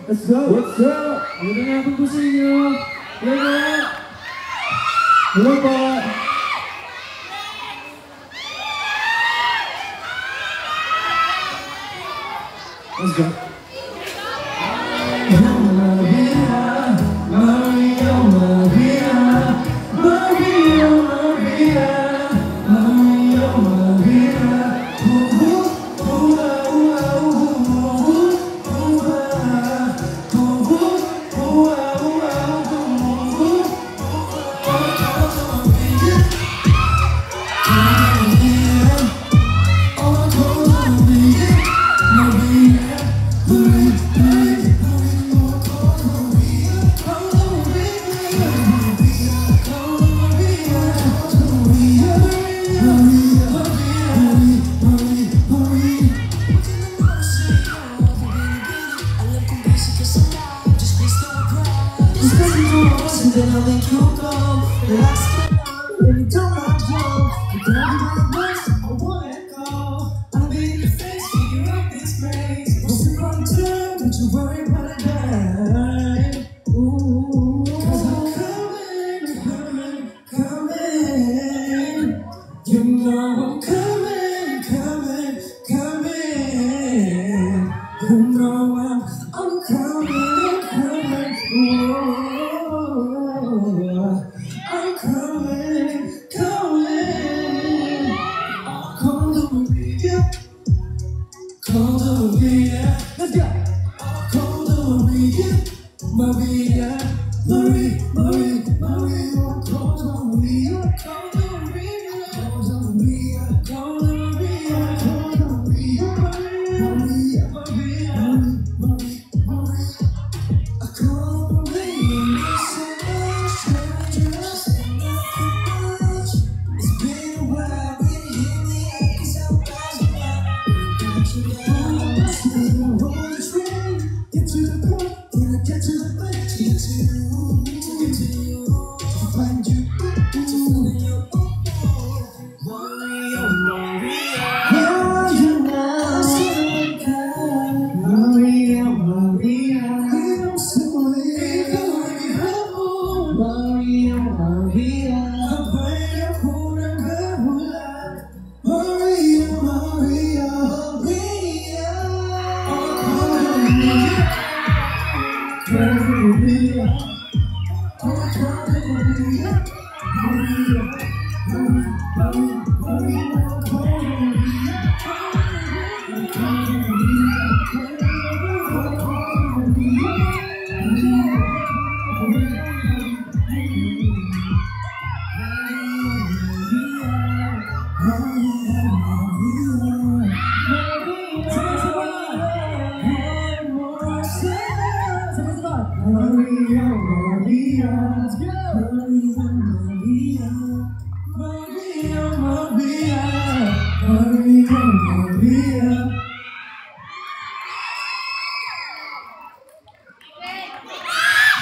Let's go! What's up? Magandang hapon po sa inyo. Hello! Hello po! Let's go! Then I'll make you go. Last time, when you don't want to jump, you don't do my best, I wanna go. I'll be in your face, figure out this grace. Once you run down, don't you worry about a dime. Ooh, cause I'm coming. You know I'm coming. You know I'm coming. Ooh. I'm coming. Come to Maria. Let's go. Come to Maria. Maria. Come to Maria.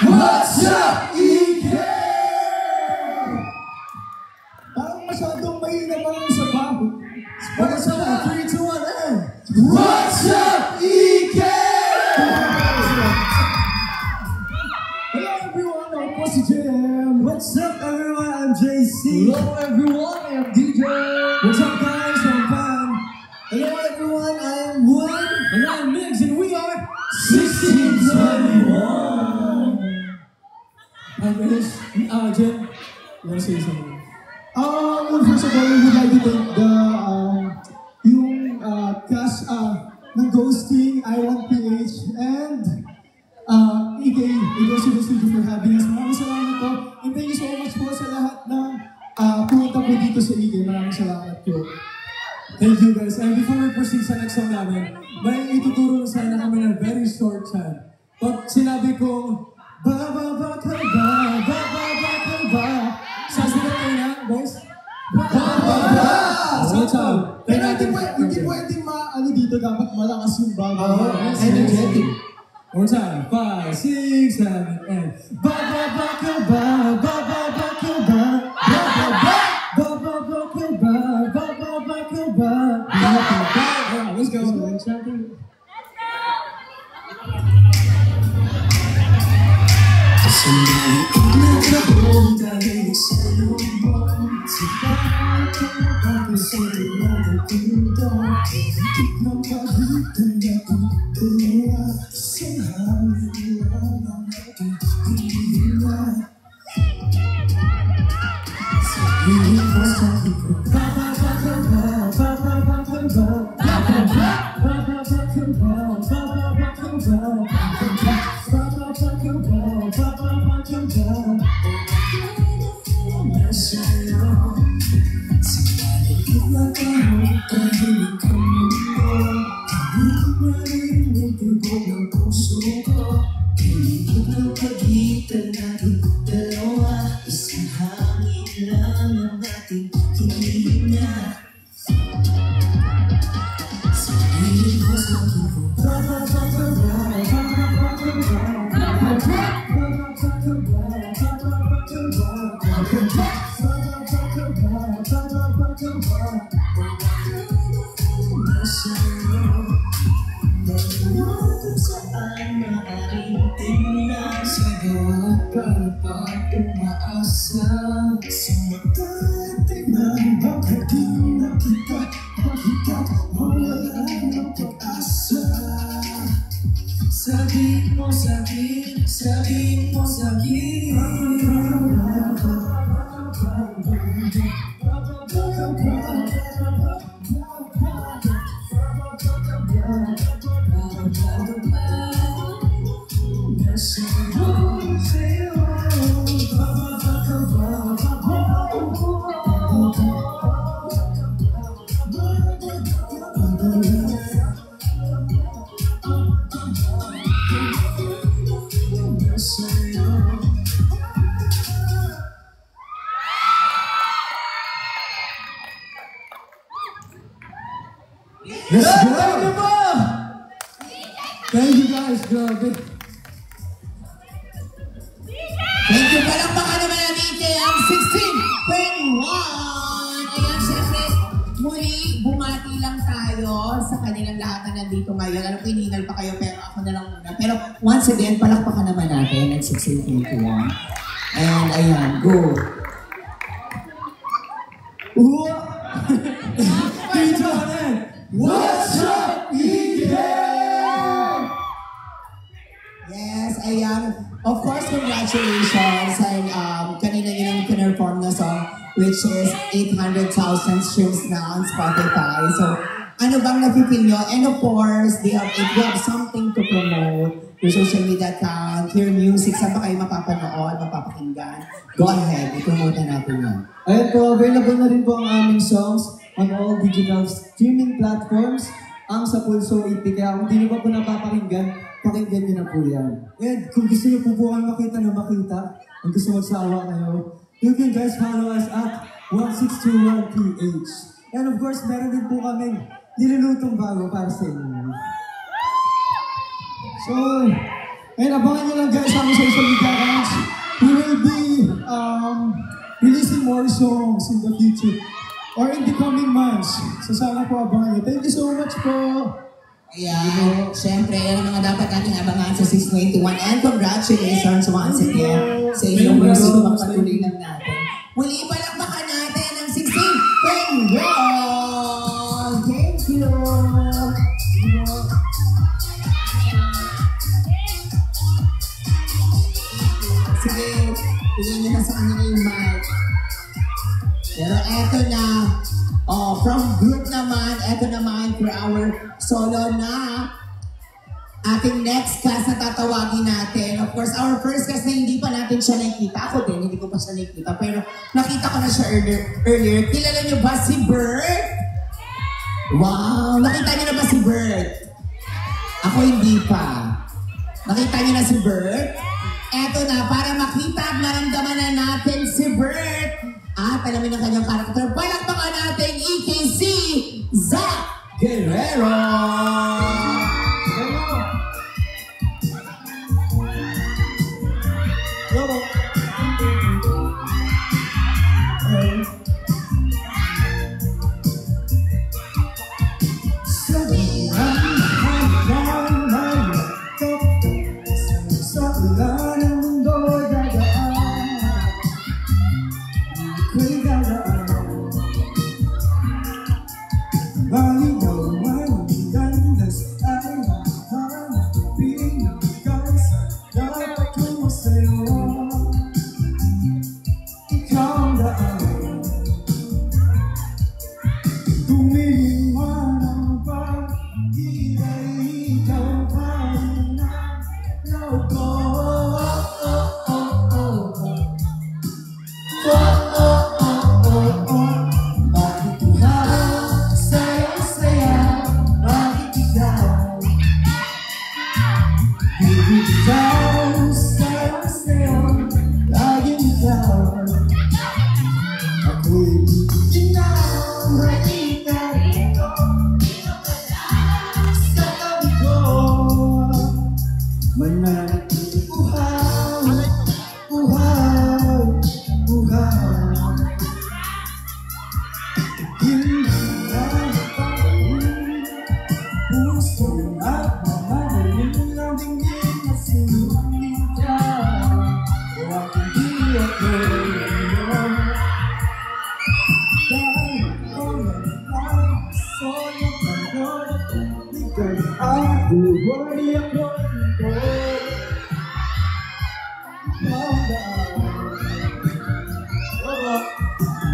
What's up, EK? Parang masyadong mahina pa lang sa baho. What's up? 3, 2, 1, and what's up, EK? Hello everyone, I'm Bossy JM. What's up everyone, I'm JC. Hello everyone, I'm DJ. What's up guys, I'm Pan. Hello everyone, I am Juan. And I'm Migs, and we are 1621. Hi guys, Jen, you wanna say something? First of all, we would like to thank yung cast ng Ghosting, I1PH, and EK Studio for having us. Maraming salamat po. And thank you so much po sa lahat ng pumunta po dito sa EK. Maraming salamat po. Thank you guys. And before we proceed sa next song namin, may ituturo sana kami ng very short chant. Pag sinabi kong ba ka ba, sasabihin kayo na, guys? So, hindi pwedeng dito, dapat malakas yung ba. Energetic. One time, 5, 6, 7, and ba ka ba, let's go. Nagkaroon dahil sa loob sa bakit ako sa ilang mundo. Higit ng pagitan natin dalawa sa hangin lang ang ating hininga. Sabihin mo sa likod, sabihin mo sa akin, sabihin mo sa akin. Let's go! Thank you guys, grabe. Thank you, palakpakan naman natin kay ang 1621. Ayan, syempre, muli, bumati lang tayo sa kanilang lahat na nandito ngayon. Alam ko, hiningal pa kayo, pero ako na lang muna. Pero once again, palakpakan naman natin ang 1621. Ayan, go. What's up, EK? Yes, ayan. Of course, congratulations. And kanina yun ang pinperform na song, which is 800,000 streams na on Spotify. So, ano bang napipil nyo? And of course, if you have something to promote, your social media account, your music, saan ba kayo mapapanood, mapapakinggan? Go ahead, i-promote na natin yan. Ayan po, available na rin po ang aming songs on all digital streaming platforms. Ang sa Pulso 80. Kaya kung di nyo pa po napapakinggan, pakinggan nyo na po yan. And kung gusto nyo po ang makita na makita, kung gusto magsawa kayo, you can guys follow us at 1621PH. And of course, meron din po kaming nilulutong bago para sa inyo. So, and abangan nyo lang guys ang social media accounts. We will be releasing more songs in the future or in the coming months. So sana po abangan nyo. Thank you so much po. Ayan, syempre, yan ang mga dapat nating abangan sa 621. And congratulations once again sa inyong music. Magpatuloy lang natin. Muli palakpakan natin ang 1621. Thank you. Sige, tingin nyo na sa kanila yung mic. Pero eto na, from group naman, eto naman for our solo na ating next cast na tatawagin natin. Of course, our first cast na hindi pa natin siya nakikita. Ako din, hindi ko pa siya nakikita. Pero nakita ko na siya earlier. Kilala niyo ba si Bert? Wow! Nakita niyo na ba si Bert? Ako hindi pa. Nakita niyo na si Bert? Eto na, para makita at maramdaman na natin si Bert. At alamin ang kanyang karakter. Palakpakan natin EKC Zach Guerrero! Sa ulan ng mundo mananatiling uhaw, uhaw, uhaw. Hindi na mapapalin puso at mamahalin ang tingin na sinunod ka. O aking di ako iyon. Dahil ako naman solo ka doon. Ika'y ang buhay ako ito.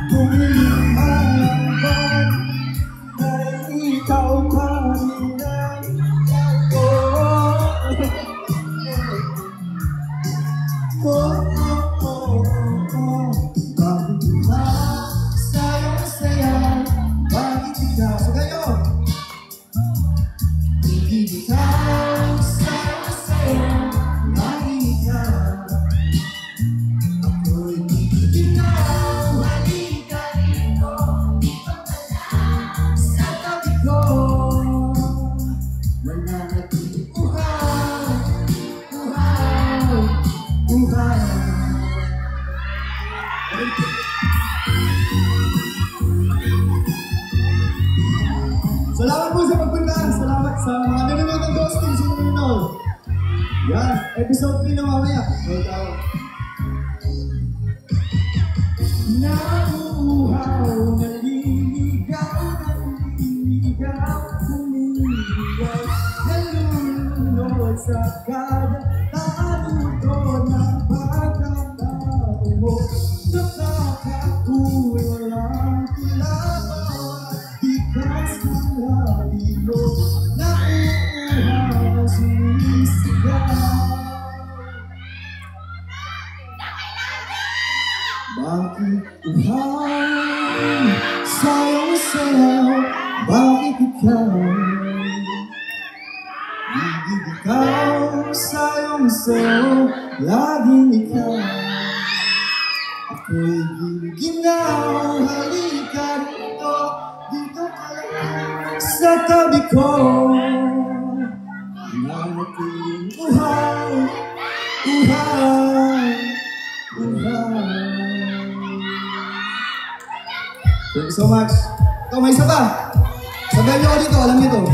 Kung lumaban ay ikaw pa rin ako. Bakit ba sayang-sayang? Bakit ikaw? So kayo! Hindi ikaw sayang-sayang. Bakit ikaw? Ako'y ikaw. Halika dito. Dito ka lang sa tabi ko. Mananatiling uhaw, uhaw, uhaw. Salamat po sa pagpunta. Salamat sa mga nanonood ng Ghosting. Sino nanonood? Yan, episode 3 na mamaya. Nauuhaw, naliligaw, naliligaw, humiligaw, nalulunod sa kada taluto ng pagkatao mo. Nakakakulang kilabaw at bigas ng labi mo. Nauuhaw, sumisigaw. Bakit uhaw, sayang-sayaw, bakit ikaw? Higit ikaw, sayang-sayaw, laging ikaw. Ako'y giniginaw, halika rito, dito ka lang sa tabi ko. Nanatiling uhaw, uhaw, uhaw. Thank you so much. Ito, may isa pa. Sabayan niyo ako dito, alam niyo ito.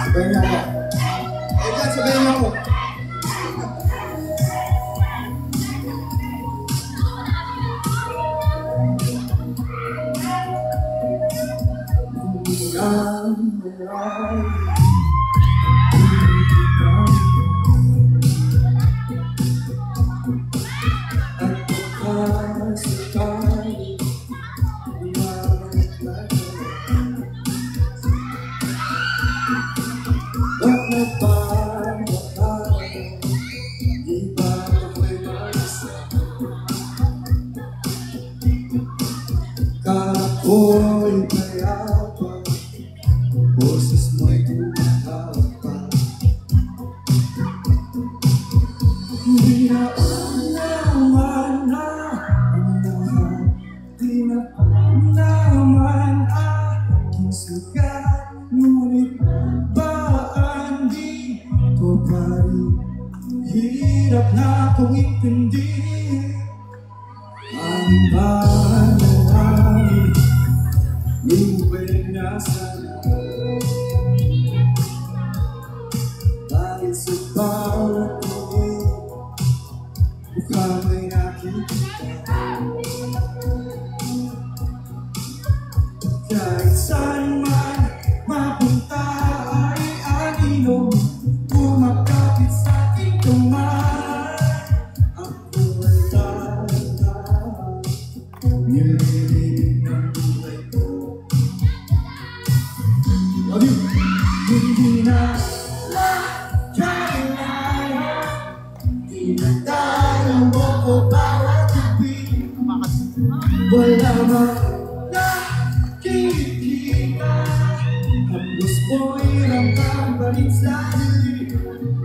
Sabayan niyo ako. Ayun dyan, sabayan niyo ako. Ako'y payapa, boses mo'y tumahapa. Hindi na naman di na naman aking sugat. Ngunit baan di ko pa rin hirap na kong intindihin ang panalangin. Luwag na sana dahil sa bawat tingin mukhang may nakikita. Kahit saan man mapunta ay anino umakapit sa ating kamay. Ako ay talatay, nililinig ng buhay ko. Hindi na kailangan, tinatalo mo ko bawat gabi. Wala man nakikita, hapos mo'y ramdam pa rin sa dilim.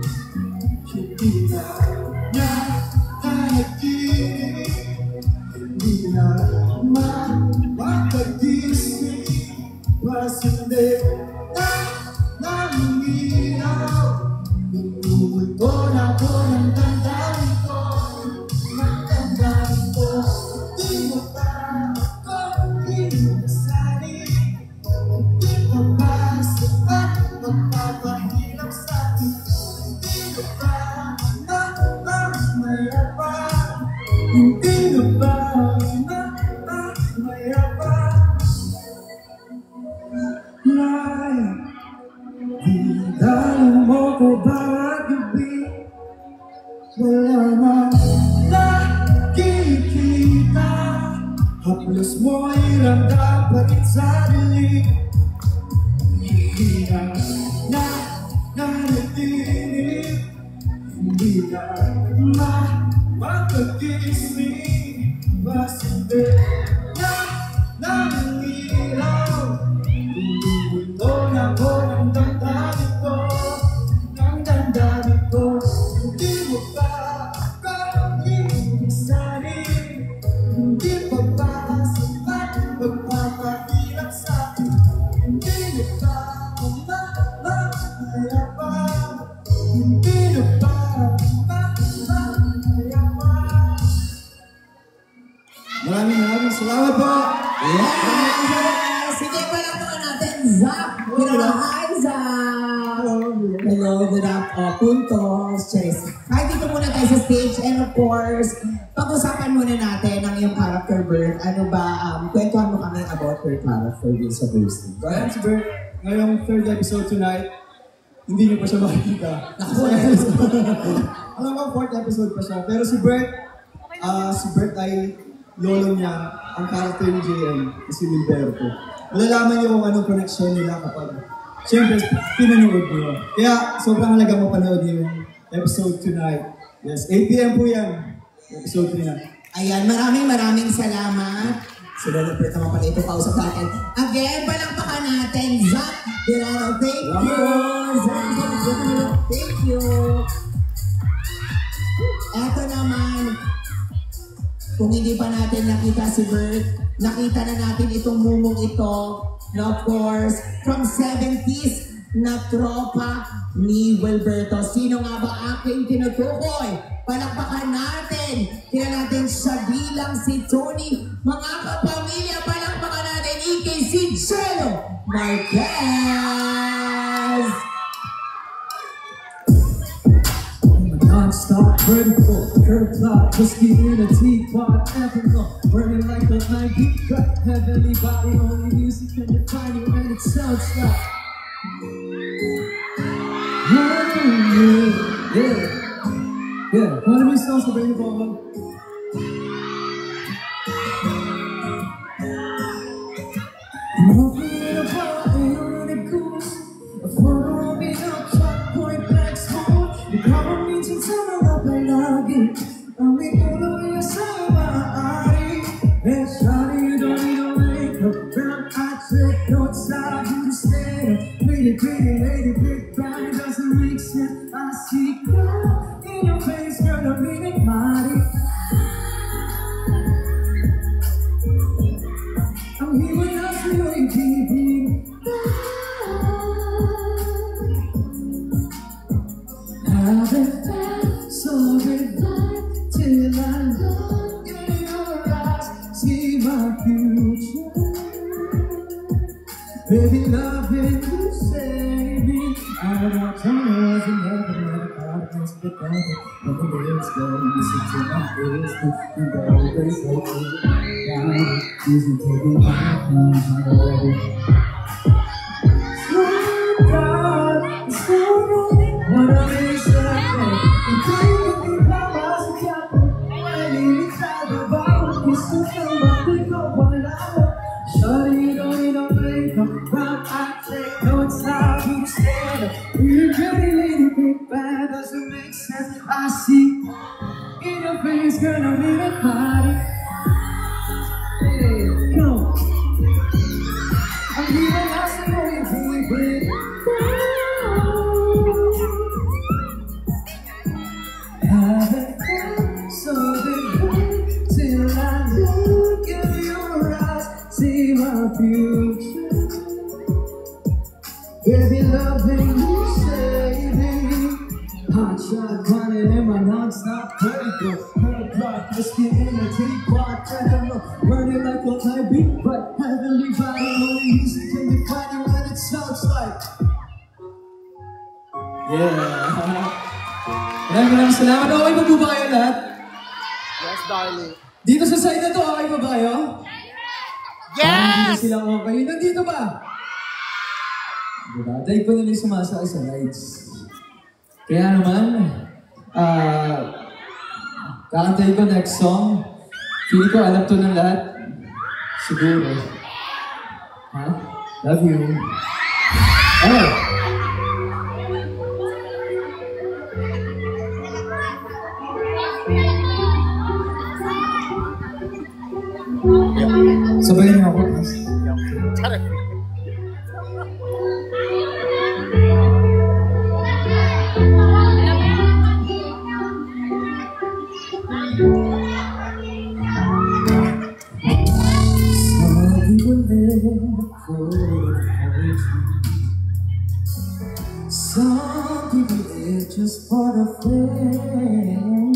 Hindi na niya nakikinig, hindi na mapagdisip, pasindi. Iramdam pa rin sa dilim. Hindi na nanatinig. Hindi na mapag-isip. Basta nangilaw. Ito na ko ng damdamin ko. Ng damdamin ko. Hindi mo pa kalimusanin. Hindi pa ba sapat magpapahirap sa'kin. Hindi mo pa mamamayabang. Hindi na ba mamamayabang. Maraming salamat po. Yes! Sige, palakpakan natin, Zach. Hi, Zach! Hello, good afternoon. Puntos, Chase. Hi, dito muna tayo sa stage. And of course, pag-usapan muna natin ang iyong character, Bert. Ano ba, kwentuhan mo kami about your character din sa Bursting. Ayan si Bert, ngayong third episode tonight, hindi niyo pa siya makikita. Alam ko, fourth episode pa siya. Pero si Bert ay lolo niya, ang character ni JM, si Wilberto. Malalaman niyo kung anong connection nila kapag, siyempre, pinanood niyo. Kaya, sobrang halaga mapanood niyo yung episode tonight. Yes, 8 p.m. po yan. Episode 3 na. Ayan, maraming salamat. So, Lolo Bert naman pala ito kausap natin. Again, palakpakan natin, Zach Delano. Thank you, Zach. Thank you. Eto naman, kung hindi pa natin nakita si Bert, nakita na natin itong mumong ito, na of course, from 70s na tropa ni Wilberto. Sino nga ba aking tinutukoy? Palakpakan natin. Kaya natin siya bilang si Tony. Mga kapamilya, palakpakan natin si Jello Marquez. Non-stop vertical, curve plot, whiskey in a teapot, ethanol, burning like a night beat cut, heavenly body, only music can define you, and it sounds like yeah. One of my songs available. Moving in a bar, ain't on a goose, a photo of me up, shot point back smooth. You call me to tell me what I love you. I'm the only somebody. And shawty, you don't need no makeup. Brown eye trick, no time you to stay. Pretty lady, big body doesn't make sense. I see God in your face, girl, I'm meaning mighty. I'm here when I see you in TV. Haven't felt so divine till I look in your eyes, see my future. Baby, loving you save me. I want to know if you never let a confidence get down. When the days go, listen to my ears, and always hold me down. Easy taking my hands on the way. Slow down, slow down. What a mistake. And taking me by my scalp. When you talk about you still feel like we go one hour. Shawty, you don't need no makeup. Brown eye check, no it's how you stand up. You're pretty lady, big bad, doesn't make sense. I see in your face, girl, I'm in a party. Hey, come on. I'm here last and only favorite. Haven't felt so good till I look in your eyes, see my future. Baby, loving you, saving. Hot shot, running in my non-stop vertical. Her block, whiskey in a teapot, ethanol, burning like a night beat, but heavenly body, only music can define you, and it sounds like. Yeah. Maraming salamat. Okay pa po ba kayo lahat? Yes, darling. Dito sa side na to, okay pa ba kayo? Yes! Hindi sila okay. Nandito ba? Diba? Dahil ko nila sumasakay sa rides. Kaya naman, kakantayin ko next song. Feeling ko alam to ng lahat. Siguro. Ha? Love you. Oh! Sabayin niyo ako, please. Some people live just for the fame.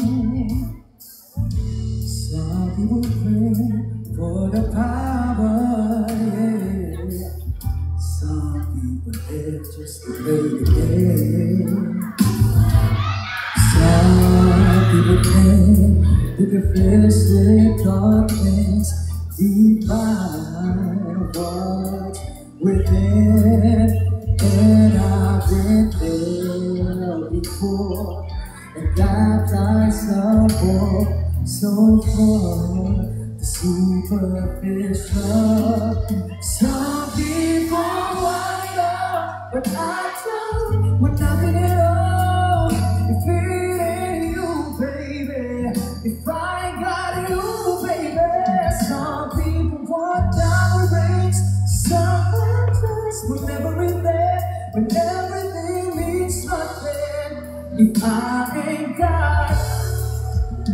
Some people pray for the power. Yeah. Some people live just to play the game. Some people think that the physical things divine what's within. And I've been there before, and got myself so far the superficial. Some people wonder, but I don't. We're nothing at all. If it ain't you, baby, if I ain't got you, baby. Some people want diamond rings, some just will never in there, when everything means nothing. If I ain't got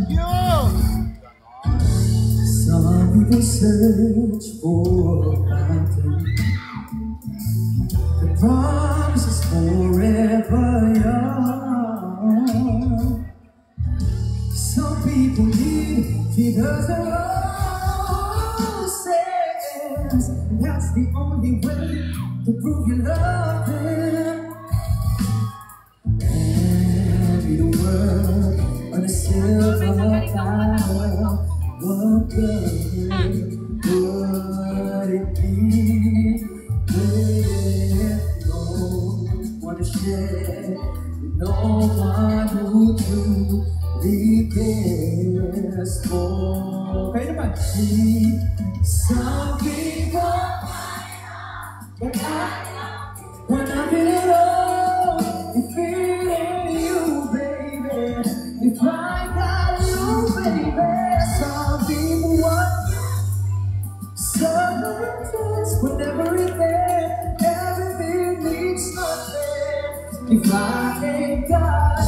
you. Some people search for a fountain. The promise is forever young. Some people need figures of roses, and that's the only way to prove you love them. And the world on a silver platter, what good would it be if no one to share with no one who truly cares for? Kayo naman. Some people, but I want nothing at all. If it ain't you, baby, if I got you, baby. Some people want some just whenever it's there, everything means nothing. If I ain't got,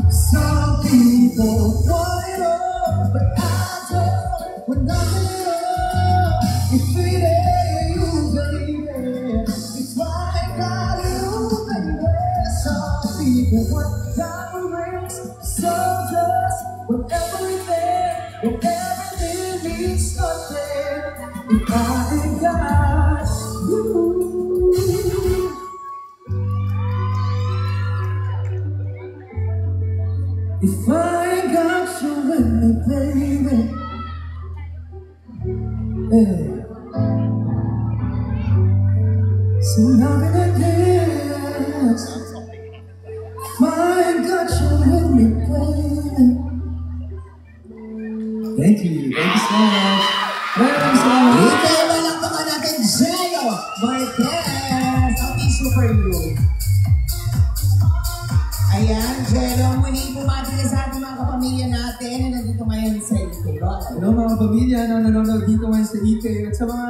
some people want it all, but I don't want nothing at all. If it ain't you, baby, if I ain't got you, baby. Some people want diamond rings, some just want everything, when everything means nothing. If I ain't got you. If I ain't got you with me, baby, hey. So I'm gonna dance. If I ain't got you with me, baby. Thank you so much. Maraming salamat. Ikaw walang mga natin, Zeo Marquez, ang issue for you. Ayan, Jello, muli bumati ka sa ating mga kapamilya natin na nandito ngayon sa Ike. Hello mga pamilya na nanonood dito ngayon sa Ike. At sa mga,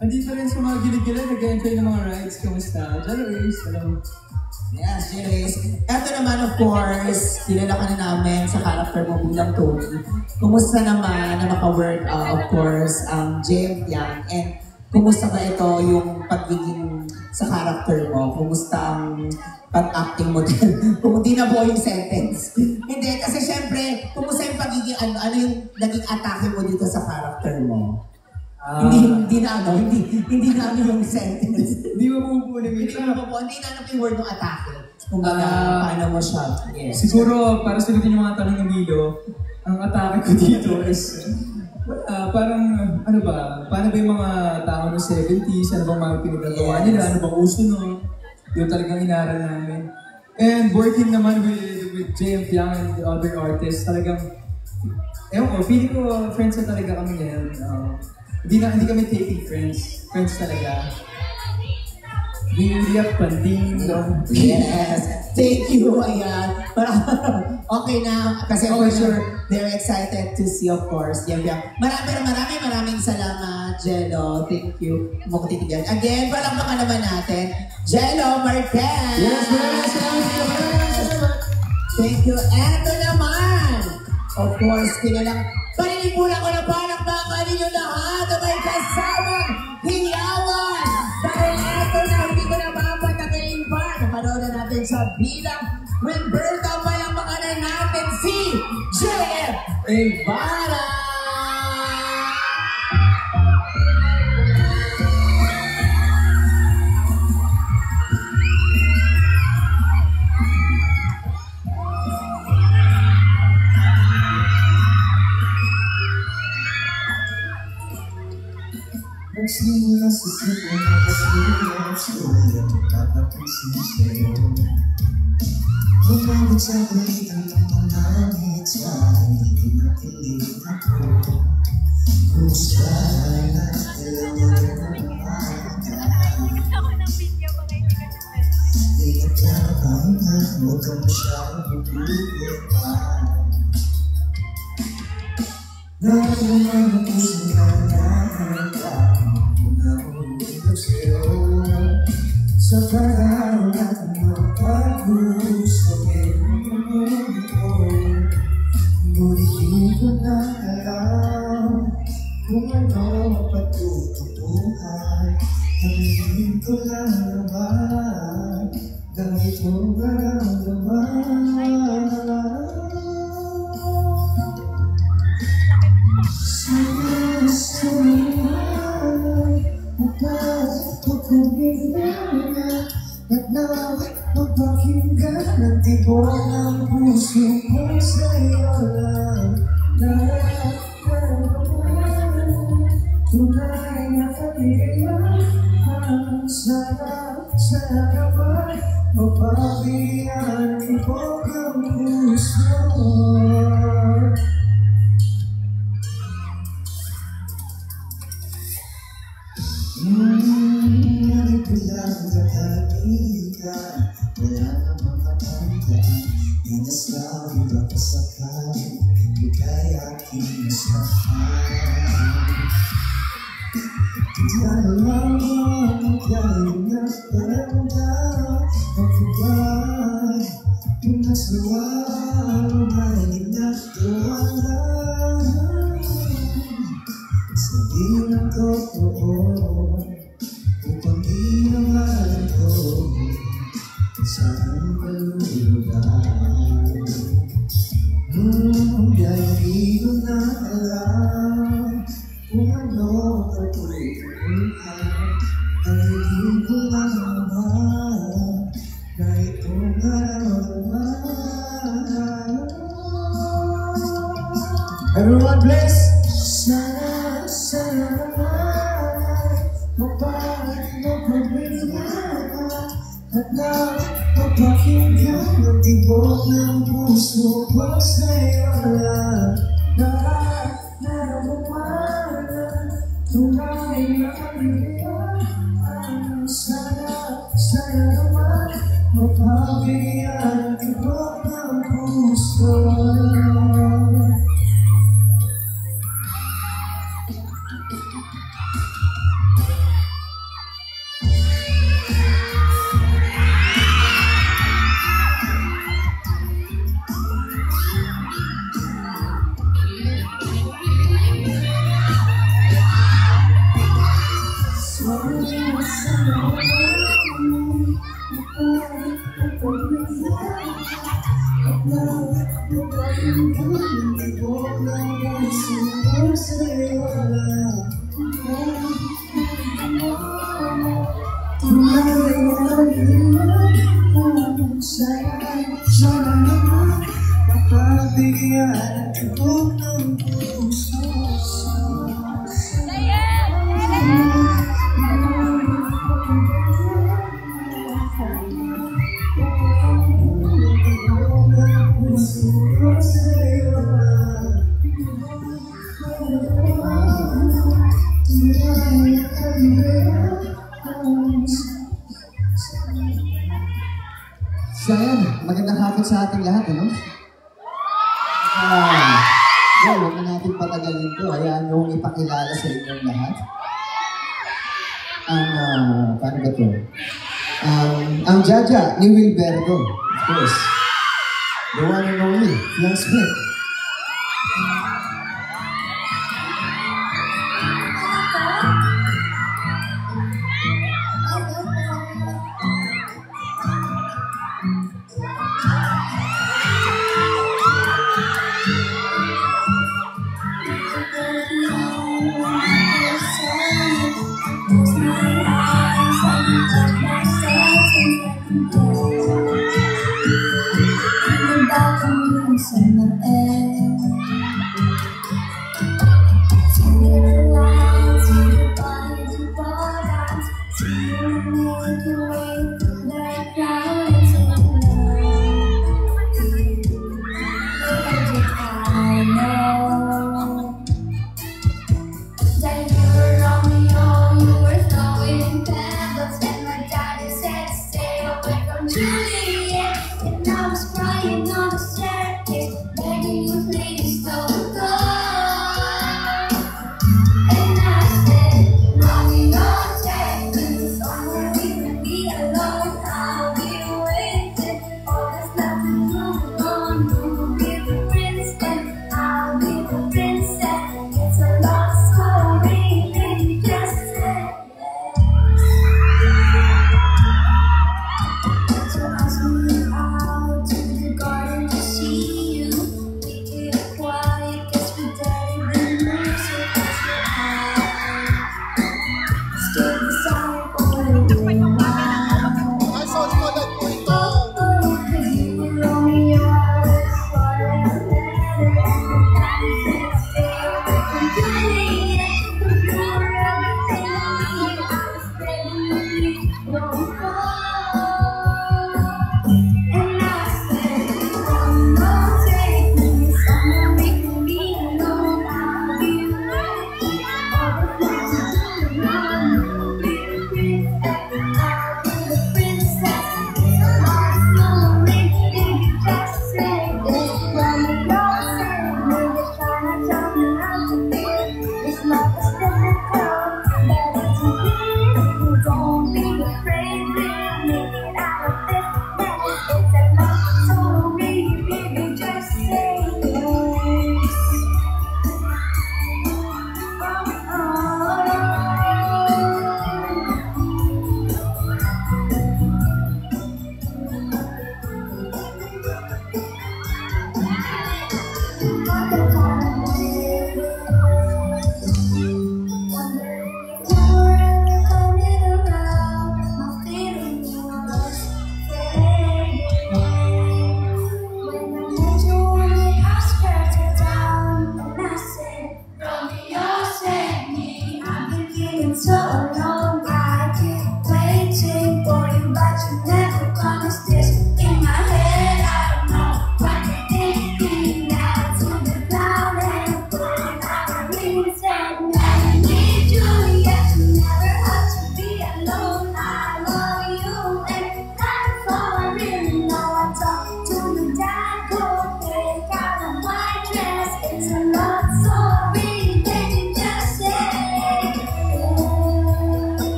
nandito rin sa mga gilid-gilid, nag-enjoy ng mga rides. Kamusta? Jellois, hello. Yes, Jellois. Eto naman, of course, kilala ka na namin sa character mo bilang Tony. Kumusta naman na maka-work, of course, James Yang? And kumusta ba ito yung pagiging sa character mo? Kumusta ang pag-acting mo din? Kung hindi na buo yung sentence. Hindi, kasi syempre, kumusta yung pagiging, ano yung naging atake mo dito sa character mo? Hindi na yung sentence. Hindi mo pupunin Hindi na yung word ng atake. Kung paano mo siya. Yes. Siguro, para sagutin yung mga tanong ng Milo, ang atake ko dito is, parang, ano ba, paano ba yung mga tao ng 70s, ano bang mga pinagagawa nila, ano bang uso nun, yung talagang inaral namin. And working naman with JM Yang and the other artists, talagang, ewan ko, feeling ko friends na talaga kami ngayon. Hindi kami dating friends. Friends talaga. Hindi panding no? Yes. Thank you. Ayan. Okay na. Kasi for sure, they're excited to see, of course. Yeah. Maraming salamat, Jello. Thank you. Mukutitigyan. Again, palakpakan naman natin. Jello Marquez. Yes. Thank you. Eto naman. Of course, kinalang paninipunan ko na palakpakan ninyo lahat na may kasamang hiyawan. Dahil eto na, hindi ko na mapatagayin pa. Napanood na natin sa bilang Wilberto, palakpakan na natin si JF Ibarra. Nagsimula sa sipo na kasunod Story ang magpapapansin sa'yo Lumabot sa kulitan ng mga hits Hindi napilit ako Gusto ay nakilala ng mga Lihat ka pa na huwag ka masyadong magbubot pa Nararamdaman ang puso na sa parang natin magpag-gustuhin mo Ngunit di ko na alam kung ano ang patutubuhay Nangingin ko lang naman ganito maramdaman Sana sa At na magpakinggan ang tibok ng puso ko sa'yo lang Nararamdaman tunay na kaligayahan Sana naman mapagbigyan ang tibok ng puso Bilang kataligan, wala namang kapanggaan Inasabi ba kasakali, ika'y aking nasahan Kaya lang ang kaya na paramdam Ang kubay, kung nasawang ay ginagawa Sabihin ang totoo upang di naman ko saan kalulugan Dahil di ko na alam kung ano ang patutuhan Ang hindi ko lang naman na itong nararamdaman Everyone bless! Sana naman mapagbigyan at na mapakinggan ang tibok ng puso ko sa'yo lang nararamdaman tunay na kaligayahan Sana naman mapagbigyan ang tibok ng puso So ayan, magandang hapon sa ating lahat, ano? Huwag na natin patagalin to. Hayaan nyo ipakilala sa inyong lahat. Paano ba to? Ang Jaja ni Wilberto, of course. The one and only, Young Smith.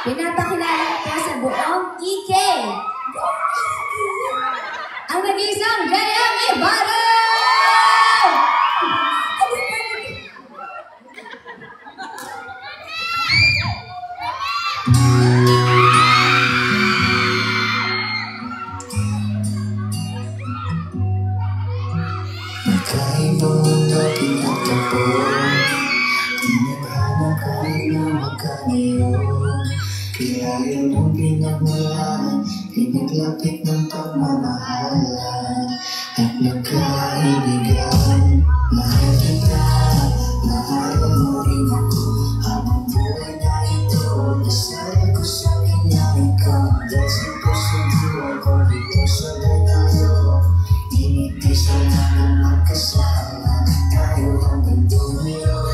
Pinapakilala ko po sa buong EK. Ang nag-iisang Gayang Ibarra! niyo. Kilala mong pinagmulan, pinaglapit ng pagmamahalan at nagkaibigan. Mahal kita, mahal mo rin ako. Habang buhay na ito, dasal ko sa kanya ikaw. Dasal ko sa buhay ko, dito sabay tayo. Tinitis na lang ang magkasama, tayo hanggang dulo.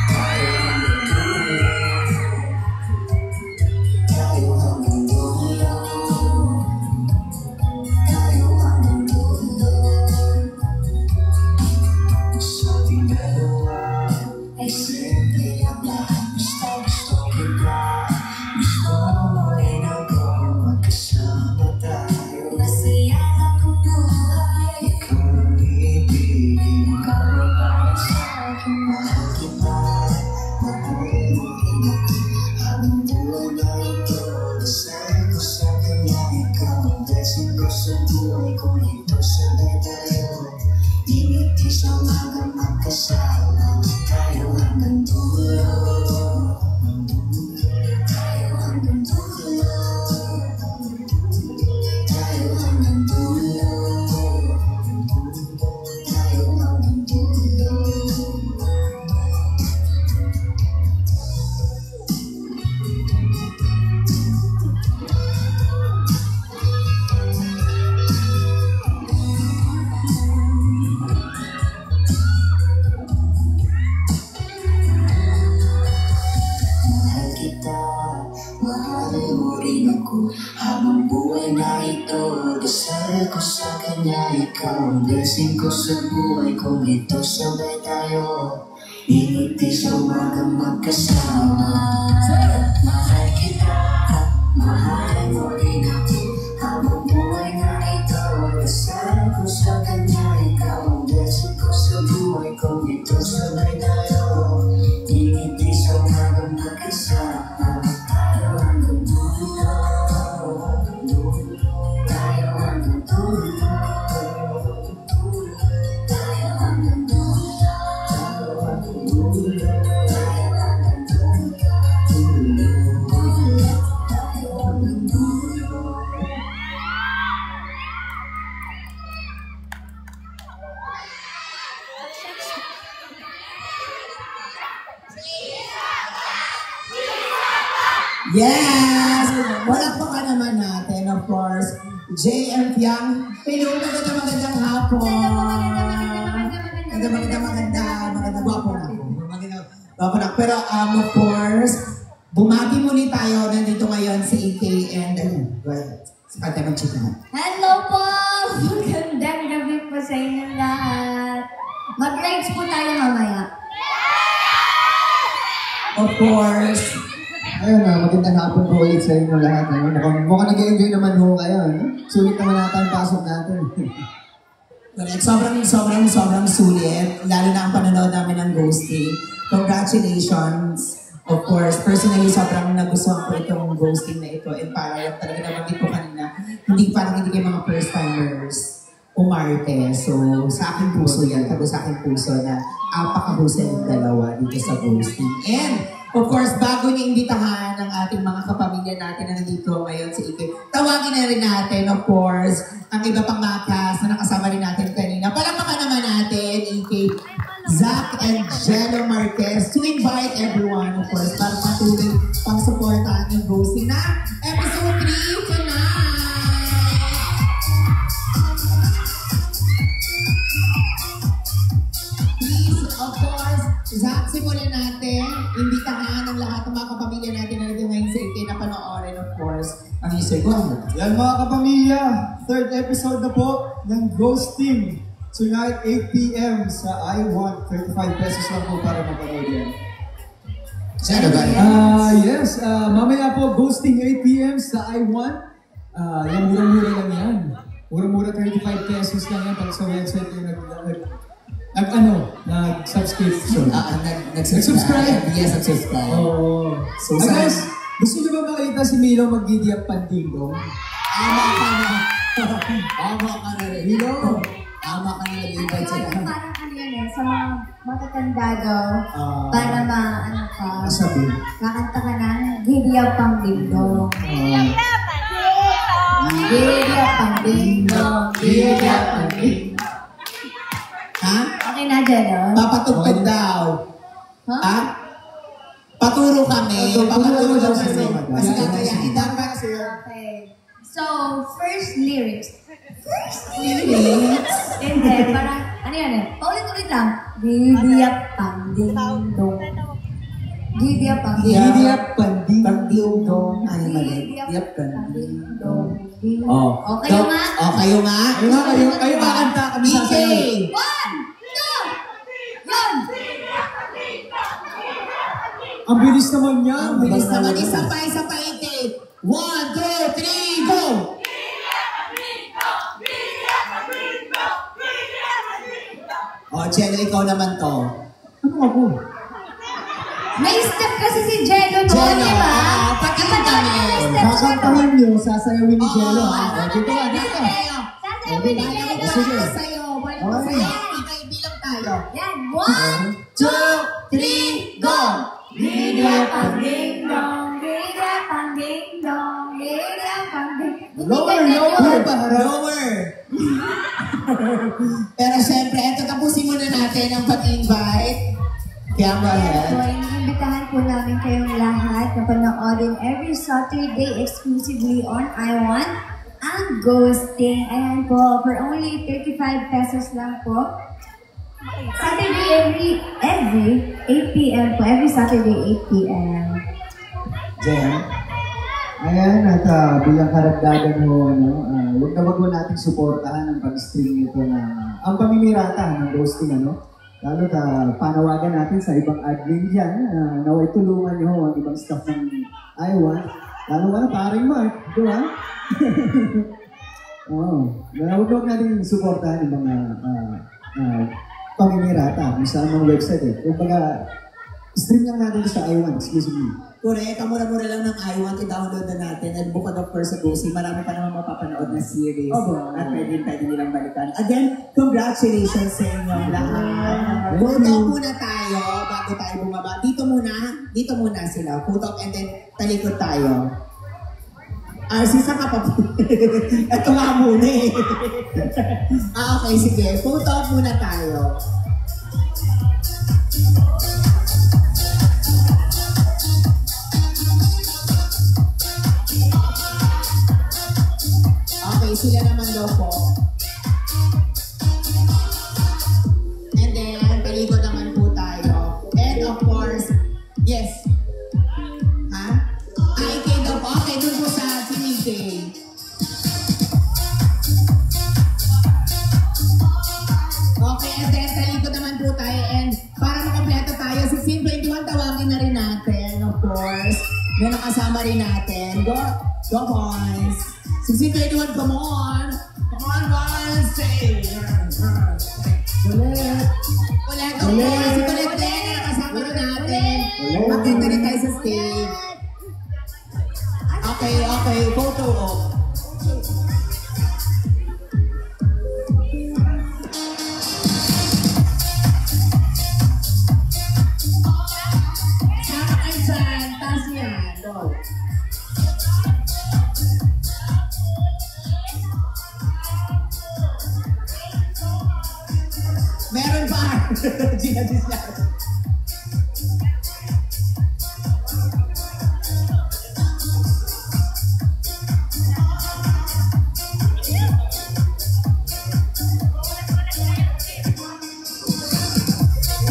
Tayo hanggang dulo. Tayo hanggang dulo. Tayo hanggang dulo. Sa ating dalawa ay simple ang lahat. Basta gusto kita, gusto mo rin ako. Magkasama tayo, masaya lang ang buhay. Ikaw ang ibigin, ikaw ay para sa akin. Mahal kita, mahal mo rin ako. Habang buhay na ito, dasal ko sa kanya ikaw. Blessing ko sa buhay ko, ito sabay tayo. Ngiti sa umaga magkasama, tayo hanggang dulo. Tayo hanggang dulo. Tayo hanggang dulo. Tayo hanggang dulo. Mahal kita, mahal mo rin ako. Habang buhay na ito, dasal ko sa kanya ikaw. Blessing ko sa buhay ko, ito sabay tayo. Ingiti sa umaga magkasama. Mahal kita, mahal mo rin ako. Habang buhay na ito, dasal ko sa kanya ikaw. Blessing ko sa buhay ko, ito sabay tayo. Ingiti sa umaga magkasama, tayo hanggang dulo. Tayo hanggang dulo. Tayo hanggang dulo. Tayo hanggang dulo. Tayo hanggang dulo. Tayo hanggang dulo. Yes! Palakpakan naman natin, of course, JM Fiang. Hello, magandang hapon. Maganda, gwapo na. Gwapo na. Pero of course, bumati muli tayo. Nandito ngayon si AK and si Pate Magchika. Hello po! Magandang gabi po sa inyo lahat. Mag-rides po tayo mamaya. Of course. Ayun na, magandang hapon po ulit sa inyo lahat. Mukhang nag-enjoy naman ho kayo. Sulit naman natin ang pasok natin. Correct. Sobrang sulit. Lalo na ang panonood namin ng Ghosting. Congratulations. Of course, personally, sobrang nagustuhan ko itong Ghosting na ito. And parang talaga nabanggit ko kanina, hindi kayo mga first-timers umarte. So, sa aking puso yan. Tago sa aking puso na apakahusa yung dalawa dito sa Ghosting. And, of course, bago niya imbitahan ng ating mga kapamilya natin na nandito ngayon sa Ike, tawagin na rin natin, of course, ang iba pang mga cast na nakasama rin natin kanina. Palakpakan naman natin, Ike, Zach and Jello Marquez to invite everyone, of course, para patuloy pang supportahan yung Ghosting na episode 3 tonight. Please, of course, Zach, simulan natin. Imbitahan ang lahat ng mga kapamilya natin na nandito ngayon sa Ike na panoorin, of course, ang Easter Go. Yan mga kapamilya, third episode na po ng Ghosting. Tonight, 8 p.m. sa I Want. 35 pesos lang po para mapanood yan. Sino ba? Yes, mamaya po, Ghosting 8 p.m. sa I Want. Yung mura-mura lang yan. Mura-mura 35 pesos lang yan pag sa website yung nag-subscription. Nag-subscribe? Yes, nag-subscribe. Oo. So, Guys, gusto nyo ba makita si Milo mag-giddy up pandingdong? Ama ka na rin. Milo! Ama ka na Ano nag-invite yun, sila. parang ano yun eh, sa mga matatanda daw, Ah. para ano ka, Sabi. kakanta ka ng Gidya Pang Dingdong. Gidya Pang Dingdong, Gidya Pang Dingdong. Ha? Okay na dyan, no? Papatugtog daw. Huh? Ha? Paturo kami. Papaturo daw Paturo kasi. daw. Kasi kakayain dapat. Okay. So, first lyrics. Hindi, parang, ano yan eh? Paulit-ulit lang. Gidya Pang Dingdong. Gidya Pang Dingdong. Gidya Panding. Pagdingdong. Ay, mali. Gidya Yep, Pang Dingdong. Oh. O, kayo nga. Oh, kayo nga. Kayo kakanta kami DJ. sasayaw. 1, 2, yun! Ang bilis naman niya. Ang bilis naman. Isa pa, ite. 1, 2, 3, go! Oh, Jello, ikaw naman to. Ano ako? May step kasi si Jello doon, Jello, di ba? patingin kami. May step siya Kakantahin doon. niyo, sasayawin ni Jello. Oo, ha? ano Dito ka, naman dito. tayo? Sasayaw ni Balik Jello. ko pa sa'yo. Balik ko Okay. sa'yo. Okay, bilang tayo. Yan, 1, 2, 3, go! Gidya Pang Dingdong, Gidya Pang Dingdong, Gidya Pang Dingdong. Lower, lower. Lower. Pero syempre, eto tapusin muna natin ang pag-invite. Kaya go ahead. So, inimbitahan po namin kayong lahat na panoodin every Saturday exclusively on I1 ang Ghosting. Ayan po, for only 35 pesos lang po. Saturday every 8 p.m. po. Every Saturday 8 p.m. Jen. Ayan, at bilang karagdagan mo, huwag na wag mo natin suportahan ang pag-stream nito na ang pamimirata ng ghosting, Lalo panawagan natin sa ibang admin dyan, naway tulungan nyo ang ibang staff ng I1. Lalo ka na, paring Mark, di ba? Oo. Huwag natin suportahan yung mga pamimirata kung saan mga website eh. Kung baga, stream lang natin sa I1 exclusively. Correct, ang mura-mura lang ng I want i-download na natin at bukod of course sa Ghosting, marami pa naman mapapanood na series Opo. at pwede nilang balikan. Again, congratulations sa inyong lahat. Thank Photo you. muna tayo bago tayo bumaba. Dito muna sila. Photo and then talikod tayo. RC, saan ka pa po? Ito nga muna eh. Okay, sige. Photo muna tayo. Okay, sila naman daw po. And then, paligod naman po tayo. And of course, yes. Ha? IK daw po. Okay, dun po sa CK. Okay, and then, paligod naman po tayo. And para makompleto tayo, 1621 tawagin na rin natin, of course. May nakasama rin natin. Go boys. 1621, come on. Come on, guys. Say. Ulit! Colette, of course. Si Colette din na nakasama rin natin. Makita rin tayo sa stage. Okay. Photo op. Sama kayo dyan. Taas yan. Go. Meron pa. Gina.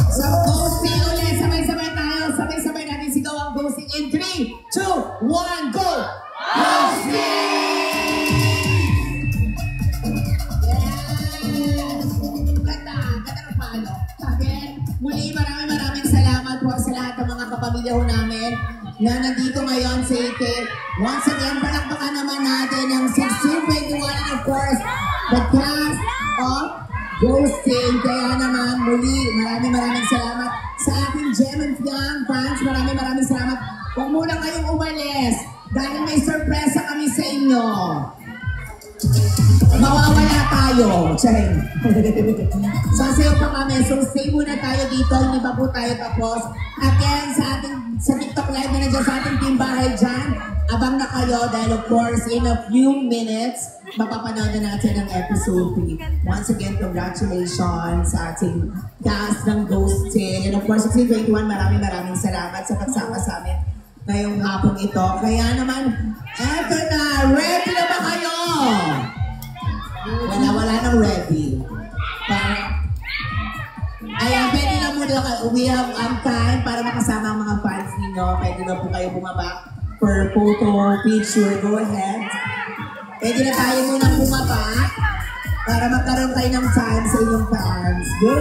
So, ghosting ulit. Sabay-sabay tayo. Sabay-sabay natin sigaw ang ghosting in 3, 2, 1, go! Ghosting! Yes! Ganda ng palo. Again, muli maraming salamat po sa lahat ng mga kapamilya ho namin na nandito ngayon sa Ike. Once again, palakpakan naman natin ang 1621 and of course, the cast of Ghosting. Kaya naman, muli, maraming salamat sa ating Gem and Fiang fans. Maraming salamat. Huwag muna kayong umalis dahil may sorpresa kami sa inyo. Mawawala tayo. Charing. Sasayaw pa kami. So stay muna tayo dito. Hindi pa po tayo tapos. Again, sa TikTok live na nandiyan sa ating team bahay dyan. Abang na kayo dahil of course, in a few minutes, mapapanood na natin ang episode 3. Once again, congratulations sa ating cast ng Ghosting. And of course, 2021, maraming salamat sa pagsama sa amin ngayong hapon ito. Kaya naman, eto na! Ready na ba kayo? Wala nang ready. Ayan, pwede na muna we have time para makasama ang mga fans ninyo. Pwede na po kayo bumaba for photo, picture. Go ahead. Pwede na tayo muna bumaba para magkaroon kayo ng time sa inyong fans. Go!